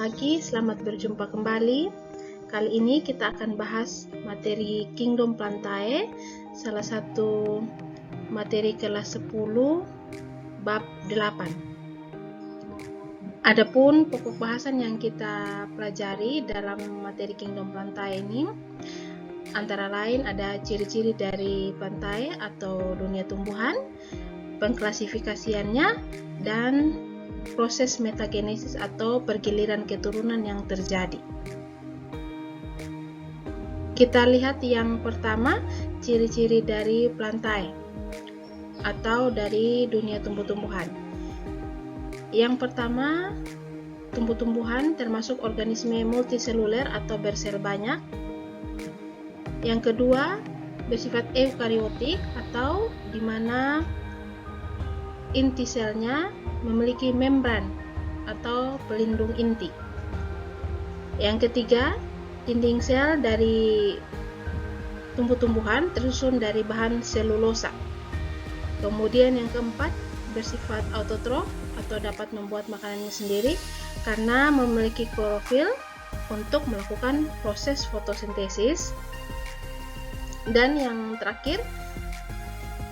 pagi, selamat berjumpa kembali. Kali ini kita akan bahas materi Kingdom Plantae, salah satu materi kelas 10, bab 8. Adapun pokok bahasan yang kita pelajari dalam materi Kingdom Plantae ini, antara lain ada ciri-ciri dari plantae atau dunia tumbuhan, pengklasifikasiannya, dan proses metagenesis atau pergiliran keturunan yang terjadi. Kita lihat yang pertama, ciri-ciri dari plantae atau dari dunia tumbuh-tumbuhan. Yang pertama, tumbuh-tumbuhan termasuk organisme multiseluler atau bersel banyak. Yang kedua, bersifat eukariotik atau di mana inti selnya memiliki membran atau pelindung inti. Yang ketiga, dinding sel dari tumbuh-tumbuhan tersusun dari bahan selulosa. Kemudian yang keempat, bersifat autotrof atau dapat membuat makanannya sendiri karena memiliki klorofil untuk melakukan proses fotosintesis. Dan yang terakhir,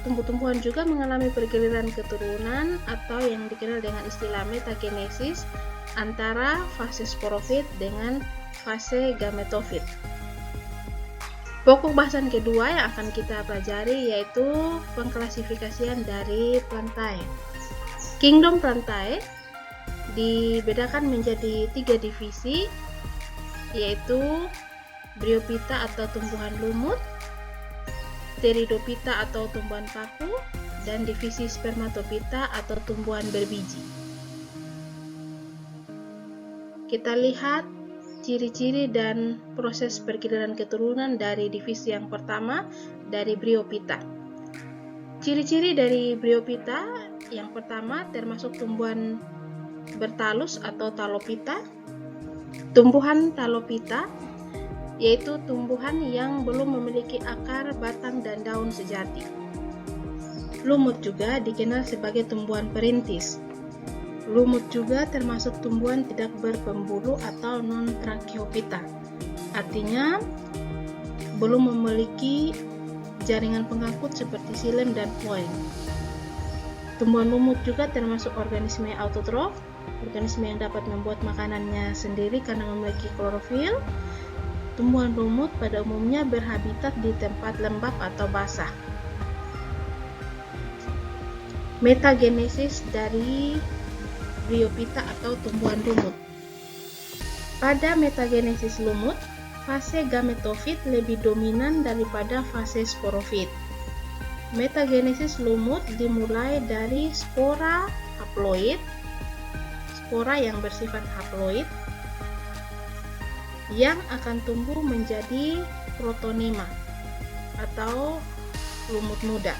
tumbuh-tumbuhan juga mengalami pergiliran keturunan atau yang dikenal dengan istilah metagenesis antara fase sporofit dengan fase gametofit. Pokok bahasan kedua yang akan kita pelajari yaitu pengklasifikasian dari plantae. Kingdom Plantae dibedakan menjadi 3 divisi, yaitu Bryophyta atau tumbuhan lumut, Pteridophyta atau tumbuhan paku, dan divisi Spermatophyta atau tumbuhan berbiji. Kita lihat ciri-ciri dan proses pergiliran keturunan dari divisi yang pertama, dari Bryophyta. Ciri-ciri dari Bryophyta yang pertama termasuk tumbuhan bertalus atau Talophyta. Tumbuhan Talophyta yaitu tumbuhan yang belum memiliki akar, batang, dan daun sejati. Lumut juga dikenal sebagai tumbuhan perintis. Lumut juga termasuk tumbuhan tidak berpembuluh atau non-tracheophyta, artinya belum memiliki jaringan pengangkut seperti xilem dan phloem. Tumbuhan lumut juga termasuk organisme autotrof, organisme yang dapat membuat makanannya sendiri karena memiliki klorofil. Tumbuhan lumut pada umumnya berhabitat di tempat lembab atau basah. Metagenesis dari Bryophyta atau tumbuhan lumut. Pada metagenesis lumut, fase gametofit lebih dominan daripada fase sporofit. Metagenesis lumut dimulai dari spora haploid, spora yang bersifat haploid, yang akan tumbuh menjadi protonema atau lumut muda.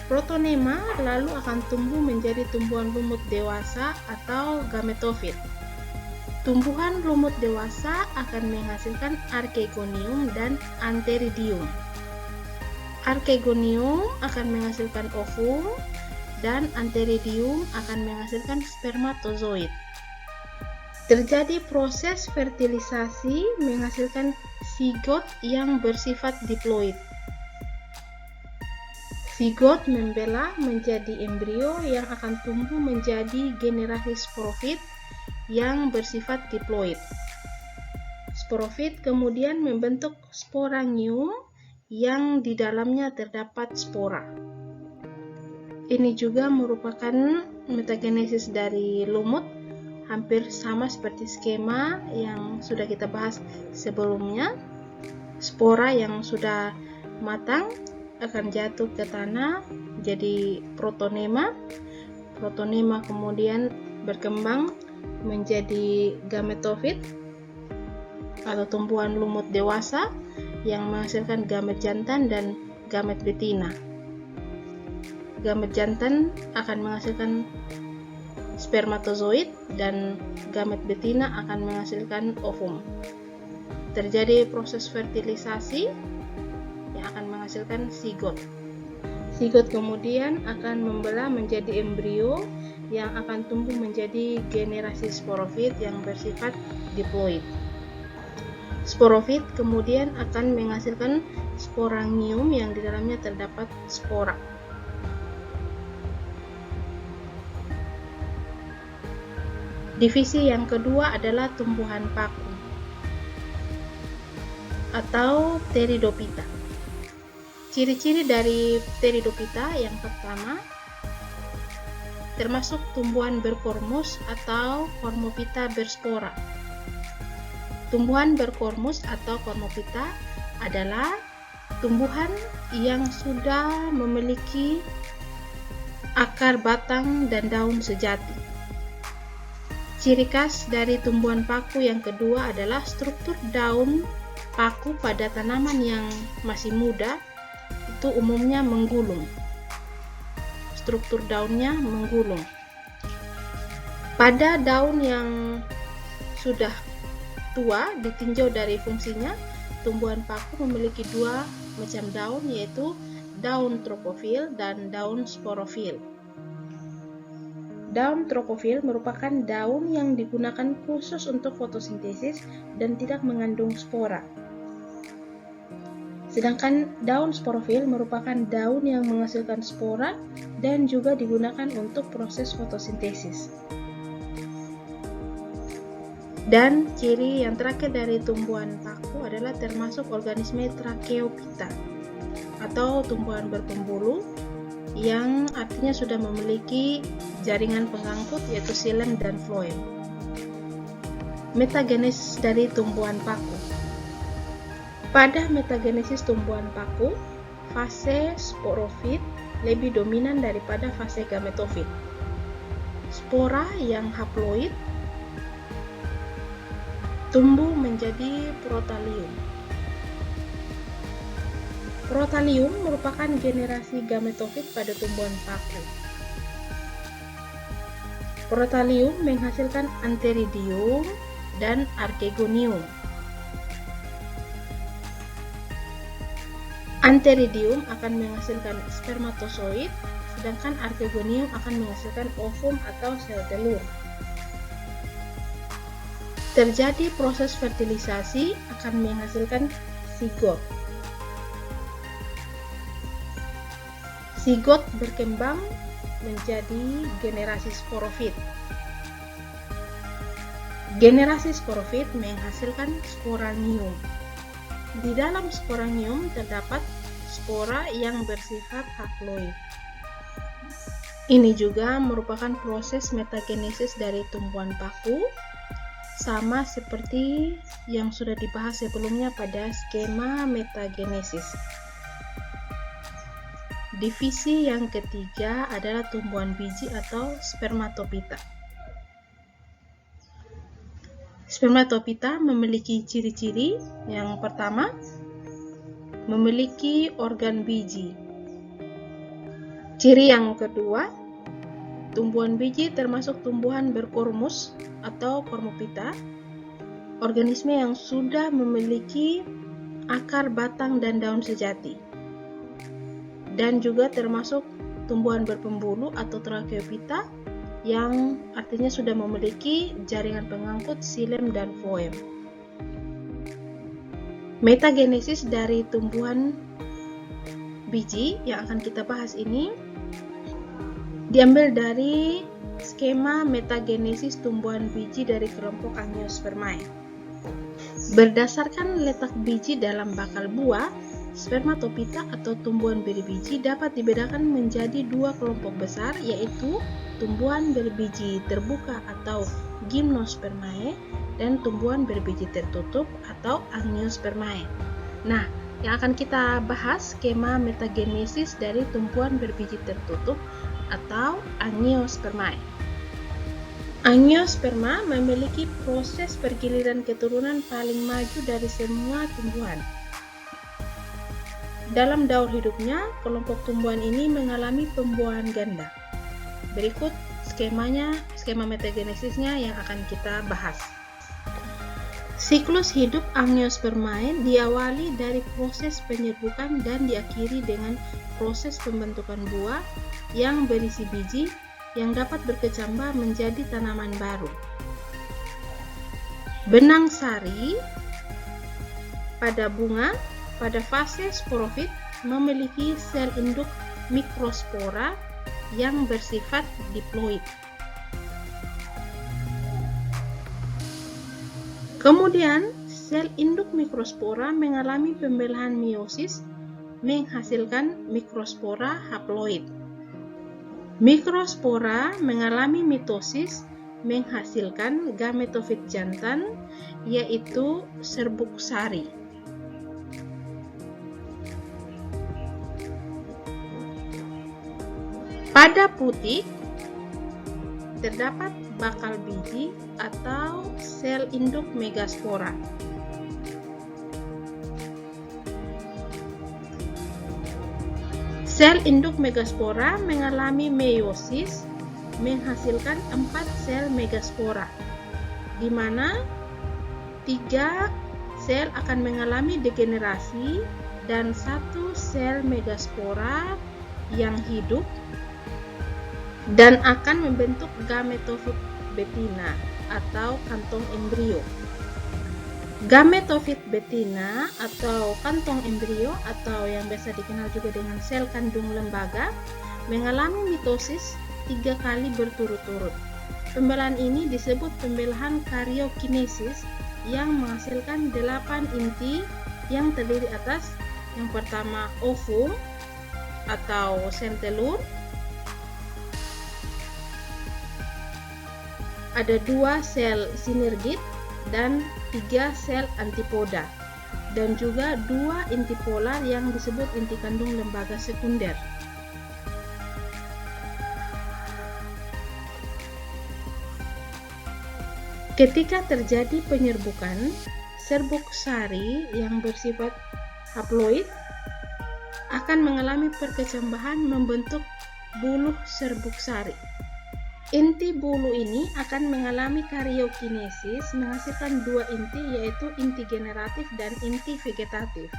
Protonema lalu akan tumbuh menjadi tumbuhan lumut dewasa atau gametofit. Tumbuhan lumut dewasa akan menghasilkan archegonium dan antheridium. Archegonium akan menghasilkan ovum dan antheridium akan menghasilkan spermatozoid. Terjadi proses fertilisasi menghasilkan zigot yang bersifat diploid. Zigot membelah menjadi embrio yang akan tumbuh menjadi generasi sporofit yang bersifat diploid. Sporofit kemudian membentuk sporangium yang di dalamnya terdapat spora. Ini juga merupakan metagenesis dari lumut, hampir sama seperti skema yang sudah kita bahas sebelumnya. Spora yang sudah matang akan jatuh ke tanah jadi protonema. Protonema kemudian berkembang menjadi gametofit atau tumbuhan lumut dewasa yang menghasilkan gamet jantan dan gamet betina. Gamet jantan akan menghasilkan spermatozoid dan gamet betina akan menghasilkan ovum. Terjadi proses fertilisasi yang akan menghasilkan zigot. Zigot kemudian akan membelah menjadi embrio yang akan tumbuh menjadi generasi sporofit yang bersifat diploid. Sporofit kemudian akan menghasilkan sporangium yang di dalamnya terdapat spora. Divisi yang kedua adalah tumbuhan paku atau Pteridophyta. Ciri-ciri dari Pteridophyta yang pertama, termasuk tumbuhan berkormus atau Cormophyta berspora. Tumbuhan berkormus atau Cormophyta adalah tumbuhan yang sudah memiliki akar, batang, dan daun sejati. Ciri khas dari tumbuhan paku yang kedua adalah struktur daun paku pada tanaman yang masih muda itu umumnya menggulung. Struktur daunnya menggulung. Pada daun yang sudah tua ditinjau dari fungsinya, tumbuhan paku memiliki dua macam daun, yaitu daun tropofil dan daun sporofil. Daun tropofil merupakan daun yang digunakan khusus untuk fotosintesis dan tidak mengandung spora. Sedangkan daun sporofil merupakan daun yang menghasilkan spora dan juga digunakan untuk proses fotosintesis. Dan ciri yang terakhir dari tumbuhan paku adalah termasuk organisme Tracheophyta atau tumbuhan berpembuluh yang artinya sudah memiliki jaringan pengangkut yaitu xilem dan floem. Metagenesis dari tumbuhan paku. Pada metagenesis tumbuhan paku, fase sporofit lebih dominan daripada fase gametofit. Spora yang haploid tumbuh menjadi protalium. Protalium merupakan generasi gametofit pada tumbuhan paku. Protalium menghasilkan antheridium dan archegonium. Antheridium akan menghasilkan spermatozoid, sedangkan archegonium akan menghasilkan ovum atau sel telur. Terjadi proses fertilisasi akan menghasilkan zigot. Zigot berkembang menjadi generasi sporofit. Generasi sporofit menghasilkan sporangium. Di dalam sporangium terdapat spora yang bersifat haploid. Ini juga merupakan proses metagenesis dari tumbuhan paku, sama seperti yang sudah dibahas sebelumnya pada skema metagenesis. Divisi yang ketiga adalah tumbuhan biji atau Spermatophyta. Spermatophyta memiliki ciri-ciri. Yang pertama, memiliki organ biji. Ciri yang kedua, tumbuhan biji termasuk tumbuhan berkormus atau Cormophyta, organisme yang sudah memiliki akar, batang, dan daun sejati. Dan juga termasuk tumbuhan berpembuluh atau Tracheophyta yang artinya sudah memiliki jaringan pengangkut xilem dan floem. Metagenesis dari tumbuhan biji yang akan kita bahas ini diambil dari skema metagenesis tumbuhan biji dari kelompok Angiospermae. Berdasarkan letak biji dalam bakal buah, Spermatophyta atau tumbuhan berbiji dapat dibedakan menjadi dua kelompok besar, yaitu tumbuhan berbiji terbuka atau Gymnospermae dan tumbuhan berbiji tertutup atau Angiospermae. Nah, yang akan kita bahas skema metagenesis dari tumbuhan berbiji tertutup atau Angiospermae. Angiosperma memiliki proses pergiliran keturunan paling maju dari semua tumbuhan. Dalam daur hidupnya, kelompok tumbuhan ini mengalami pembuahan ganda. Berikut skema metagenesisnya yang akan kita bahas. Siklus hidup Angiospermae diawali dari proses penyerbukan dan diakhiri dengan proses pembentukan buah yang berisi biji yang dapat berkecambah menjadi tanaman baru. Benang sari pada bunga pada fase sporofit memiliki sel induk mikrospora yang bersifat diploid. Kemudian, sel induk mikrospora mengalami pembelahan meiosis menghasilkan mikrospora haploid. Mikrospora mengalami mitosis menghasilkan gametofit jantan, yaitu serbuk sari. Pada putik terdapat bakal biji atau sel induk megaspora. Sel induk megaspora mengalami meiosis menghasilkan 4 sel megaspora, di mana 3 sel akan mengalami degenerasi dan 1 sel megaspora yang hidup dan akan membentuk gametofit betina atau kantong embrio. Gametofit betina atau kantong embrio atau yang biasa dikenal juga dengan sel kandung lembaga mengalami mitosis 3 kali berturut-turut. Pembelahan ini disebut pembelahan karyokinesis yang menghasilkan 8 inti yang terdiri atas yang pertama ovum atau sel telur, ada 2 sel sinergit dan 3 sel antipoda, dan juga 2 inti polar yang disebut inti kandung lembaga sekunder. Ketika terjadi penyerbukan, serbuk sari yang bersifat haploid akan mengalami perkecambahan membentuk buluh serbuk sari. Inti bulu ini akan mengalami karyokinesis menghasilkan 2 inti, yaitu inti generatif dan inti vegetatif.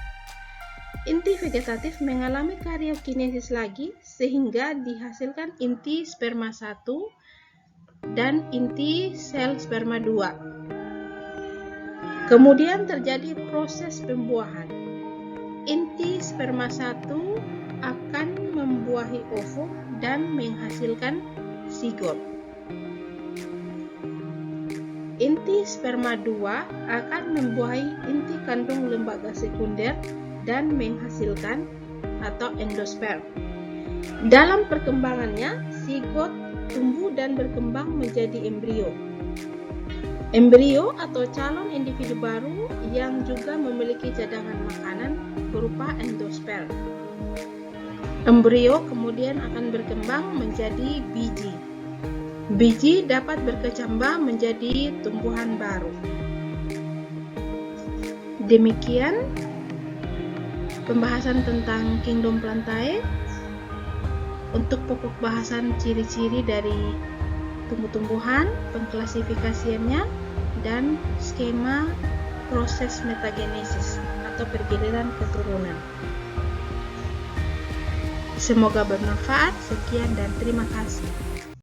Inti vegetatif mengalami karyokinesis lagi sehingga dihasilkan inti sperma 1 dan inti sel sperma 2. Kemudian terjadi proses pembuahan. Inti sperma 1 akan membuahi ovum dan menghasilkan zigot. Inti sperma 2 akan membuahi inti kandung lembaga sekunder dan menghasilkan atau endosperm. Dalam perkembangannya, zigot tumbuh dan berkembang menjadi embrio. Embrio atau calon individu baru yang juga memiliki cadangan makanan berupa endosperm. Embrio kemudian akan berkembang menjadi biji. Biji dapat berkecambah menjadi tumbuhan baru. Demikian pembahasan tentang Kingdom Plantae. Untuk pokok bahasan ciri-ciri dari tumbuh-tumbuhan, pengklasifikasiannya, dan skema proses metagenesis atau pergiliran keturunan. Semoga bermanfaat. Sekian dan terima kasih.